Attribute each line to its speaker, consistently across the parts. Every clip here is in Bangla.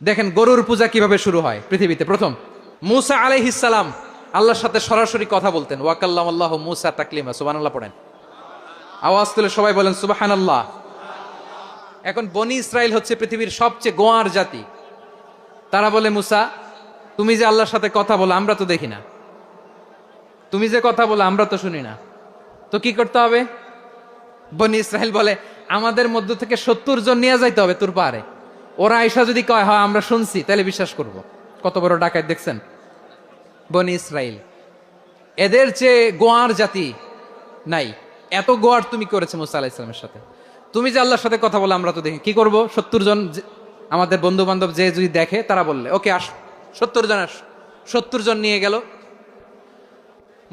Speaker 1: দেখেন গরুর পূজা কিভাবে শুরু হয় পৃথিবীতে প্রথম। মুসা আলাইহিস সালাম আল্লাহর সাথে সরাসরি কথা বলতেন। ওয়াকাল্লাম আল্লাহ মুসা তাকলিমা। সুবহানাল্লাহ পড়েন, আওয়াজ তুলে সবাই বলেন সুবহানাল্লাহ। এখন বনি ইসরাইল হচ্ছে পৃথিবীর সবচেয়ে গোয়ার জাতি। তারা বলে মুসা, তুমি যে আল্লাহর সাথে কথা বলো আমরা তো দেখি না, তুমি যে কথা বলো আমরা তো শুনি না, তো কি করতে হবে? বনি ইসরাইল বলে আমাদের মধ্য থেকে 70 জন নিয়ে যাইতে হবে তোর পারে। ওরা আয়সা যদি কয় হয় আমরা শুনছি তাহলে বিশ্বাস করব। কত বড় ডাকাত দেখছেন বনি ইসরাইল। এদের চেয়ে গোয়ার জাতি নাই। এত গোয়ার তুমি করেছে মুসা আলাইহিস সালামের সাথে। তুমি যে আল্লাহর সাথে কথা বলো আমরা তো দেখি, কি করব? 70 জন আমাদের বন্ধু বান্ধব যে যদি দেখে তারা বললে ওকে আস, 70 জন আস। 70 জন নিয়ে গেল।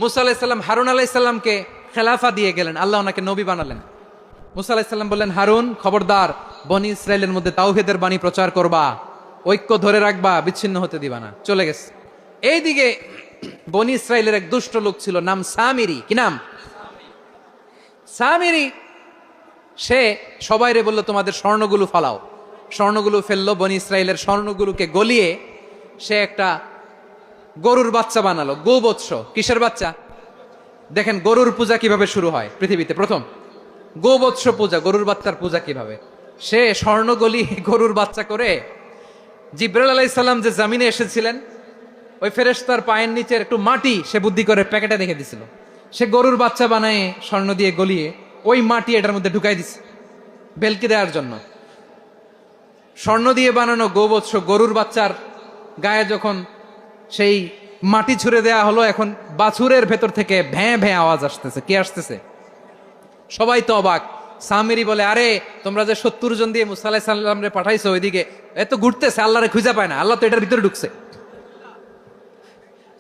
Speaker 1: মুসা আলাইহিস সালাম হারুন আলাইহিস সালামকে খেলাফা দিয়ে গেলেন, আল্লাহ ওনাকে নবী বানালেন। মুসা আলাইহিস সালাম বললেন, হারুন খবরদার, বনি ইসরায়েলের মধ্যে তাওহীদের বাণী প্রচার করবা, ঐক্য ধরে রাখবা, বিচ্ছিন্ন হতে দিবা না। চলে গেছে। এইদিকে বনি ইসরায়েলের এক দুষ্ট লোক ছিল, নাম সামিরি। কি নাম? সামিরি। সে সবাইরে বলল তোমাদের স্বর্ণগুলো ফালাও। স্বর্ণগুলো ফেললো, বনি ইসরায়েলের স্বর্ণগুলোকে গলিয়ে সে একটা গরুর বাচ্চা বানালো। গোবৎস। কিসের বাচ্চা? দেখেন গরুর পূজা কিভাবে শুরু হয় পৃথিবীতে প্রথম। গোবৎস পূজা, গরুর বাচ্চার পূজা কিভাবে। সে স্বর্ণ গলি গরুর বাচ্চা করে জিবরাইল আলাইহিস সালাম যে জামিনে এসেছিলেন, ওই ফেরেশতার পায়ের নিচের একটু মাটি সে বুদ্ধি করে প্যাকেটে রেখে দিছিল। সে গরুর বাচ্চা বানায় স্বর্ণ দিয়ে গলিয়ে ওই মাটি এটার মধ্যে ঢুকাই দিছে বেলকি দেওয়ার জন্য। স্বর্ণ দিয়ে বানানো গোবৎস গরুর বাচ্চার গায়ে যখন সেই মাটি ছুঁড়ে দেয়া হলো, এখন বাছুরের ভেতর থেকে ভ্যাঁ ভ্যাঁ আওয়াজ আসতেছে। কি আসতেছে? সবাই তো অবাক। সামিরি বলে, আরে তোমরা যে 70 জন দিয়ে মুসা আলাইহিস সালাম রে পাঠাইছো ওইদিকে, এত ঘুরতেছে, আল্লাহরে খুঁজে পায় না, আল্লাহ তো এটার ভিতরে ঢুকছে।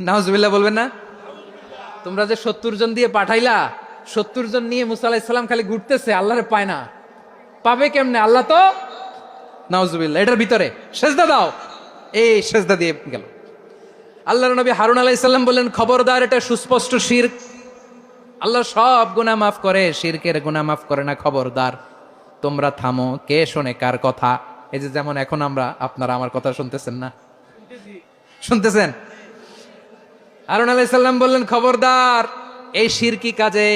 Speaker 1: নাউজুবিল্লাহ বলবেন না? তোমরা যে 70 জন দিয়ে পাঠাইলা, 70 জন নিয়ে মুসা আলাইহিস সালাম খালি ঘুরতেছে, আল্লাহরে পায় না। পাবে কেমনে? আল্লাহ তো নাউজুবিল্লাহ এটার ভিতরে। সেজদা দাও। এই সেজদা দিয়ে গেল। আল্লাহর নবী হারুন আলাইহিস সালাম বললেন, খবরদার, এটা সুস্পষ্ট শিরক। আল্লাহ সব গুনাহ মাফ করে, শিরকের গুনাহ মাফ করে না। খবরদার, তোমরা থামো। কে শোনে কার কথা? এই যে যেমন এখন আপনারা আমার কথা শুনতেছেন না? শুনতেছেন? হারুন আলাইহিস সালাম বললেন, খবরদার, এই শিরকি কাজে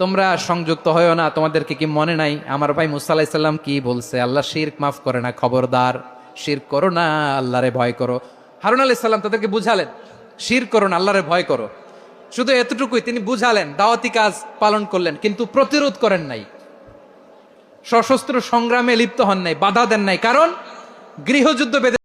Speaker 1: তোমরা সংযুক্ত হয়ো না। তোমাদেরকে কি মনে নাই আমার ভাই মুসা আলাইহিস সালাম কি বলছে? আল্লাহ শিরক মাফ করে না। খবরদার, শিরক করো না, আল্লাহরে ভয় করো। হারুন আলাইহিস সালাম তাদেরকে বুঝালেন, শিরক করো না, আল্লাহরে ভয় করো। শুধু এতটুকুই তিনি বুঝালেন, দাওয়াতি কাজ পালন করলেন, কিন্তু প্রতিরোধ করেন নাই, সশস্ত্র সংগ্রামে লিপ্ত হন নাই, বাধা দেন নাই। কারণ গৃহযুদ্ধ বেঁধে